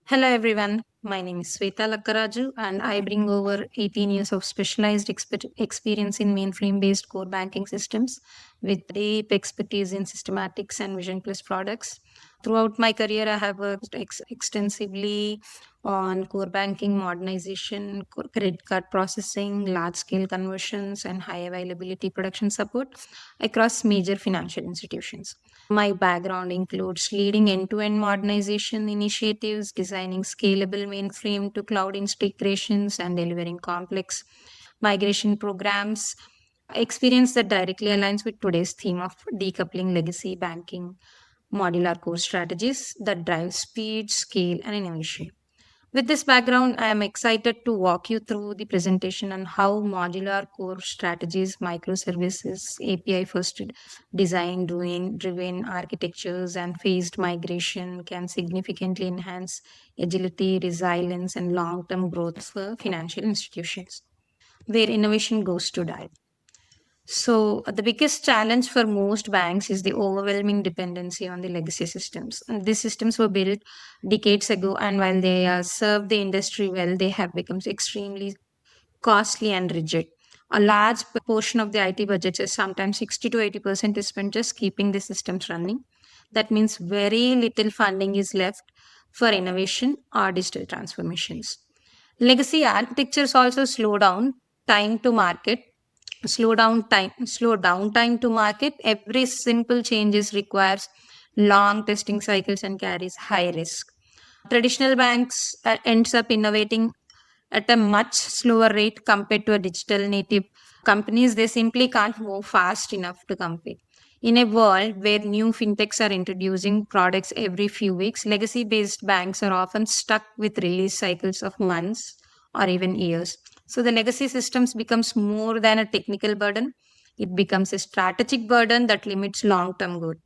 Hello everyone, my name is Swetha Lakkaraju and I bring over 18 years of specialized experience in mainframe based core banking systems with deep expertise in systematics and Vision Plus products. Throughout my career, I have worked extensively on core banking modernization, credit card processing, large scale conversions, and high availability production support across major financial institutions. My background includes leading end to end modernization initiatives, designing scalable mainframe to cloud integrations, and delivering complex migration programs. Experience that directly aligns with today's theme of decoupling legacy banking, modular core strategies that drive speed, scale, and innovation. With this background, I am excited to walk you through the presentation on how modular core strategies, microservices, API first design driven architectures, and phased migration can significantly enhance agility, resilience, and long term growth for financial institutions where innovation goes to die. So, the biggest challenge for most banks is the overwhelming dependency on the legacy systems. And these systems were built decades ago, and while they serve the industry well, they have become extremely costly and rigid. A large portion of the IT budget is sometimes 60 to 80% is spent just keeping the systems running. That means very little funding is left for innovation or digital transformations. Legacy architectures also time to market slow down time to market. Every simple changes requires long testing cycles and carries high risk. Traditional banks ends up innovating at a much slower rate compared to a digital native companies. They simply can't move fast enough to compete. In a world where new fintechs are introducing products every few weeks, legacy based banks are often stuck with release cycles of months or even years. So the legacy systems becomes more than a technical burden. It becomes a strategic burden that limits long term growth.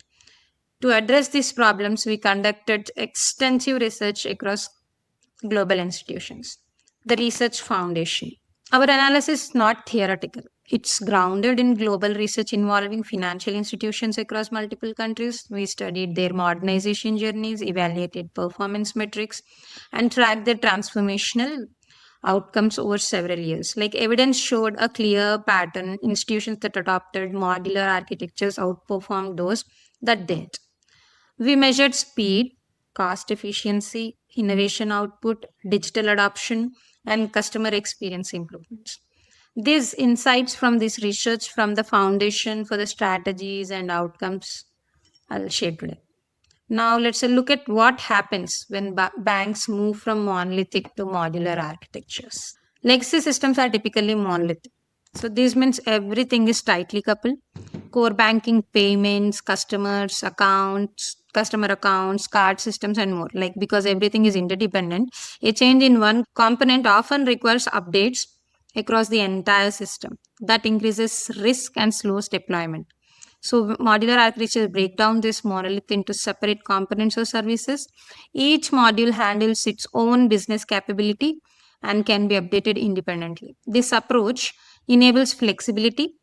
To address these problems, we conducted extensive research across global institutions. The research foundation. Our analysis is not theoretical. It's grounded in global research involving financial institutions across multiple countries. We studied their modernization journeys, evaluated performance metrics, and tracked their transformational outcomes over several years. Like evidence showed a clear pattern. Institutions that adopted modular architectures outperformed those that didn't. We measured speed, cost efficiency, innovation output, digital adoption, and customer experience improvements. These insights from this research from the foundation for the strategies and outcomes I'll share today. Now let's look at what happens when banks move from monolithic to modular architectures. Legacy systems are typically monolithic. So this means everything is tightly coupled. Core banking, payments, customer accounts, card systems, and more. Like because everything is interdependent, a change in one component often requires updates across the entire system. That increases risk and slows deployment. So modular architecture break down this monolith into separate components or services. Each module handles its own business capability and can be updated independently. This approach enables flexibility.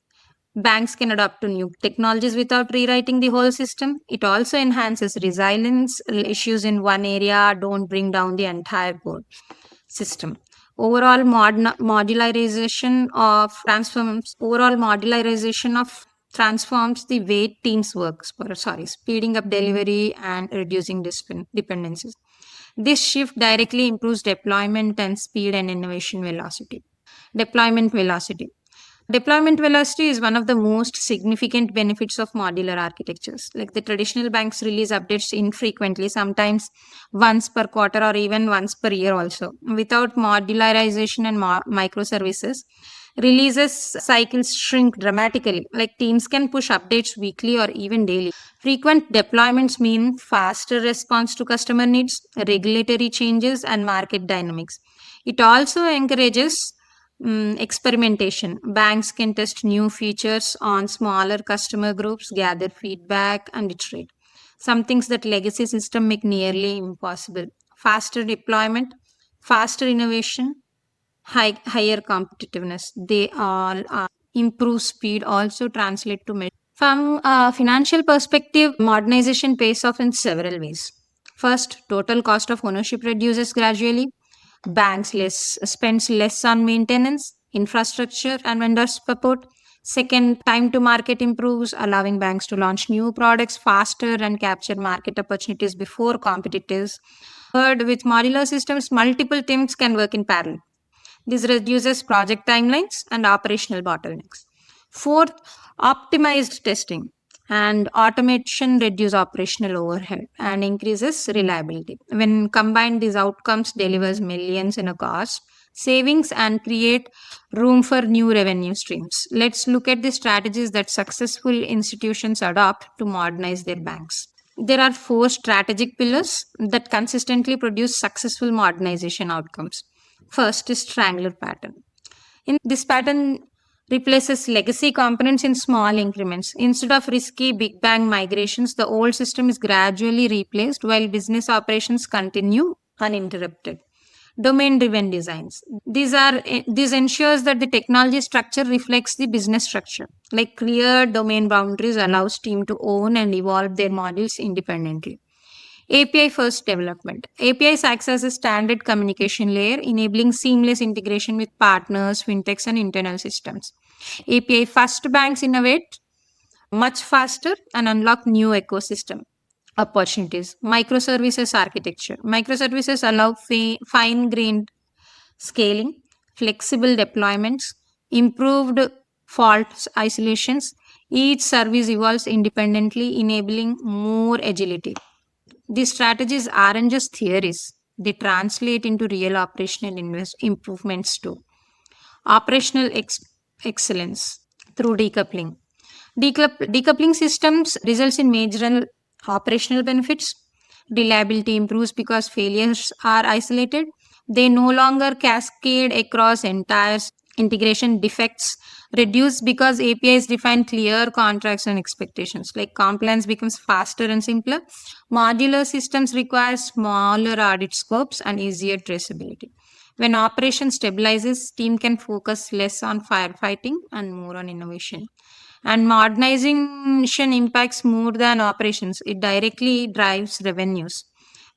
Banks can adopt to new technologies without rewriting the whole system. It also enhances resilience. Issues in one area don't bring down the entire board system. Overall modularization of transforms the way teams work. Speeding up delivery and reducing dependencies. This shift directly improves deployment and speed and innovation velocity. Deployment velocity. Deployment velocity is one of the most significant benefits of modular architectures. Like the traditional banks release updates infrequently, sometimes once per quarter or even once per year also. Without modularization and microservices, releases cycles shrink dramatically. Like teams can push updates weekly or even daily. Frequent deployments mean faster response to customer needs, regulatory changes, and market dynamics. It also encourages experimentation. Banks can test new features on smaller customer groups, gather feedback, and iterate. Some things that legacy system make nearly impossible. Faster deployment, faster innovation, higher competitiveness. They all improve speed, also translate to from a financial perspective, modernization pays off in several ways. First, total cost of ownership reduces gradually. Banks spends less on maintenance, infrastructure, and vendor support. Second, time to market improves, allowing banks to launch new products faster and capture market opportunities before competitors. Third, with modular systems, multiple teams can work in parallel. This reduces project timelines and operational bottlenecks. Fourth, optimized testing and automation reduce operational overhead and increases reliability. When combined, these outcomes delivers millions in a cost savings and create room for new revenue streams. Let's look at the strategies that successful institutions adopt to modernize their banks. There are four strategic pillars that consistently produce successful modernization outcomes. First is triangular pattern. In this pattern replaces legacy components in small increments. Instead of risky big bang migrations, the old system is gradually replaced while business operations continue uninterrupted. Domain driven designs. This ensures that the technology structure reflects the business structure. Like clear domain boundaries allows team to own and evolve their modules independently. API first development. APIs acts as a standard communication layer, enabling seamless integration with partners, fintechs, and internal systems. API first banks innovate much faster and unlock new ecosystem opportunities. Microservices architecture. Microservices allow fine grained scaling, flexible deployments, improved fault isolations. Each service evolves independently, enabling more agility. These strategies aren't just theories, they translate into real operational improvements too. Operational excellence through decoupling. Decoupling systems results in major operational benefits. Reliability improves because failures are isolated. They no longer cascade across entire integration. Defects reduce because APIs define clear contracts and expectations. Like compliance becomes faster and simpler. Modular systems require smaller audit scopes and easier traceability. When operation stabilizes, team can focus less on firefighting and more on innovation. And modernization impacts more than operations. It directly drives revenues.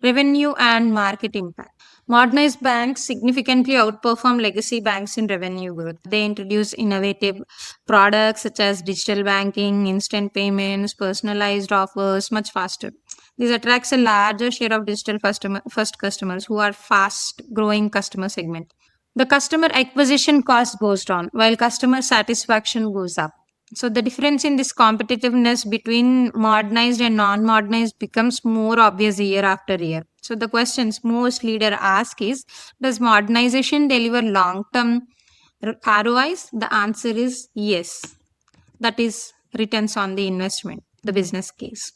Revenue and market impact. Modernized banks significantly outperform legacy banks in revenue growth. They introduce innovative products such as digital banking, instant payments, personalized offers much faster. This attracts a larger share of digital first customers who are fast growing customer segment. The customer acquisition cost goes down while customer satisfaction goes up. So the difference in this competitiveness between modernized and non-modernized becomes more obvious year after year. So the questions most leader ask is, does modernization deliver long-term ROIs? The answer is yes. That is returns on the investment, the business case.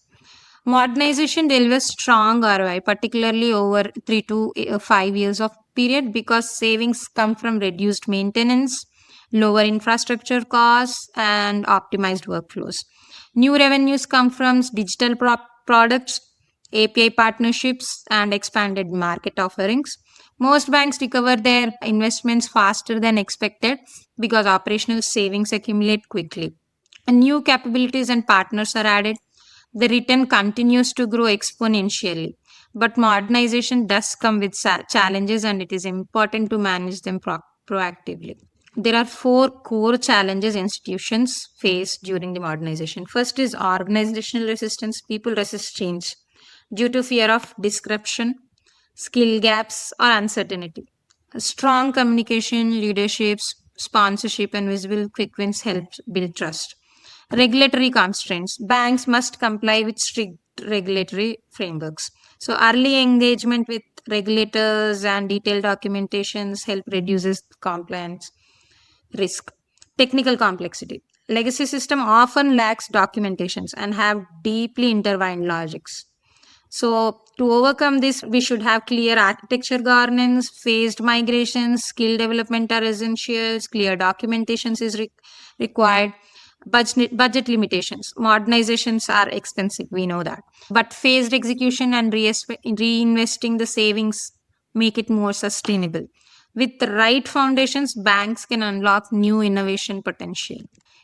Modernization delivers strong ROI, particularly over 3 to 5 years of period, because savings come from reduced maintenance, lower infrastructure costs, and optimized workflows. New revenues come from digital products, API partnerships, and expanded market offerings. Most banks recover their investments faster than expected because operational savings accumulate quickly. And new capabilities and partners are added. The return continues to grow exponentially. But modernization does come with challenges, and it is important to manage them proactively. There are four core challenges institutions face during the modernization. First is organizational resistance. People resist change due to fear of disruption, skill gaps, or uncertainty. Strong communication, leadership, sponsorship, and visible quick wins help build trust. Regulatory constraints. Banks must comply with strict regulatory frameworks. So early engagement with regulators and detailed documentations help reduces compliance risk. Technical complexity. Legacy system often lacks documentations and have deeply intertwined logics. So, to overcome this, we should have clear architecture governance, phased migrations, skill development are essentials, clear documentations is required, budget limitations. Modernizations are expensive, we know that. But phased execution and reinvesting the savings make it more sustainable. With the right foundations, banks can unlock new innovation potential.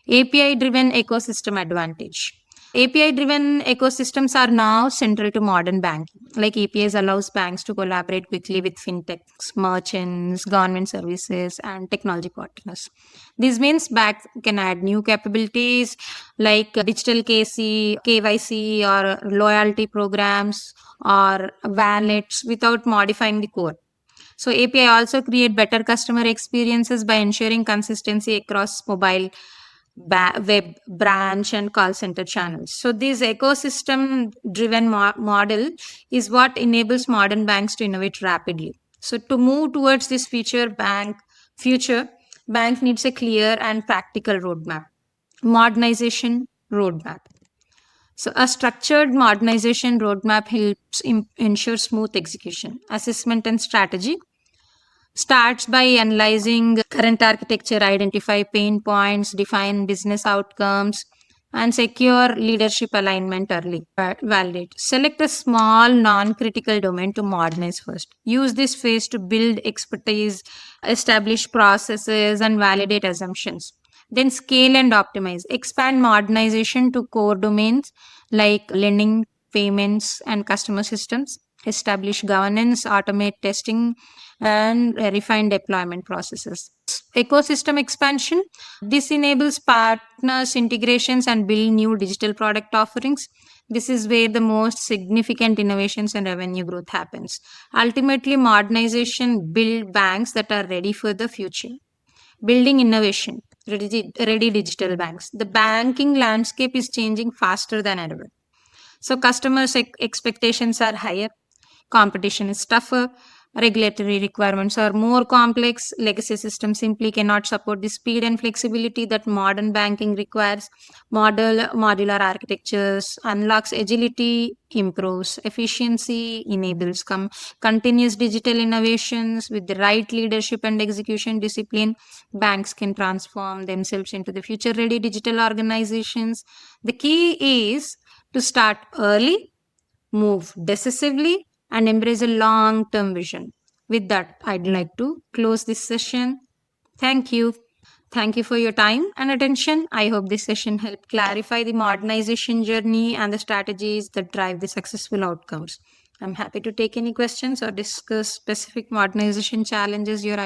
API driven ecosystem advantage. API driven ecosystems are now central to modern banking. Like APIs allows banks to collaborate quickly with fintechs, merchants, government services, and technology partners. This means banks can add new capabilities like digital KYC, or loyalty programs, or wallets without modifying the core. So API also create better customer experiences by ensuring consistency across mobile, web, branch, and call center channels. So this ecosystem driven model is what enables modern banks to innovate rapidly. So to move towards this future, bank needs a clear and practical roadmap. Modernization roadmap. So, a structured modernization roadmap helps ensure smooth execution. Assessment and strategy starts by analyzing current architecture, identify pain points, define business outcomes, and secure leadership alignment early. Validate. Select a small, non critical domain to modernize first. Use this phase to build expertise, establish processes, and validate assumptions. Then scale and optimize. Expand modernization to core domains like lending, payments, and customer systems. Establish governance, automate testing, and refine deployment processes. Ecosystem expansion. This enables partners, integrations, and build new digital product offerings. This is where the most significant innovations and revenue growth happens. Ultimately, modernization build banks that are ready for the future. Building innovation, ready digital banks. The banking landscape is changing faster than ever. So customers' expectations are higher, competition is tougher, regulatory requirements are more complex, legacy systems simply cannot support the speed and flexibility that modern banking requires. Modular architectures unlocks agility, improves efficiency, enables continuous digital innovations. With the right leadership and execution discipline, banks can transform themselves into the future ready digital organizations. The key is to start early, move decisively, and embrace a long term vision. With that, I'd like to close this session. Thank you. Thank you for your time and attention. I hope this session helped clarify the modernization journey and the strategies that drive the successful outcomes. I'm happy to take any questions or discuss specific modernization challenges your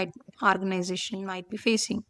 organization might be facing.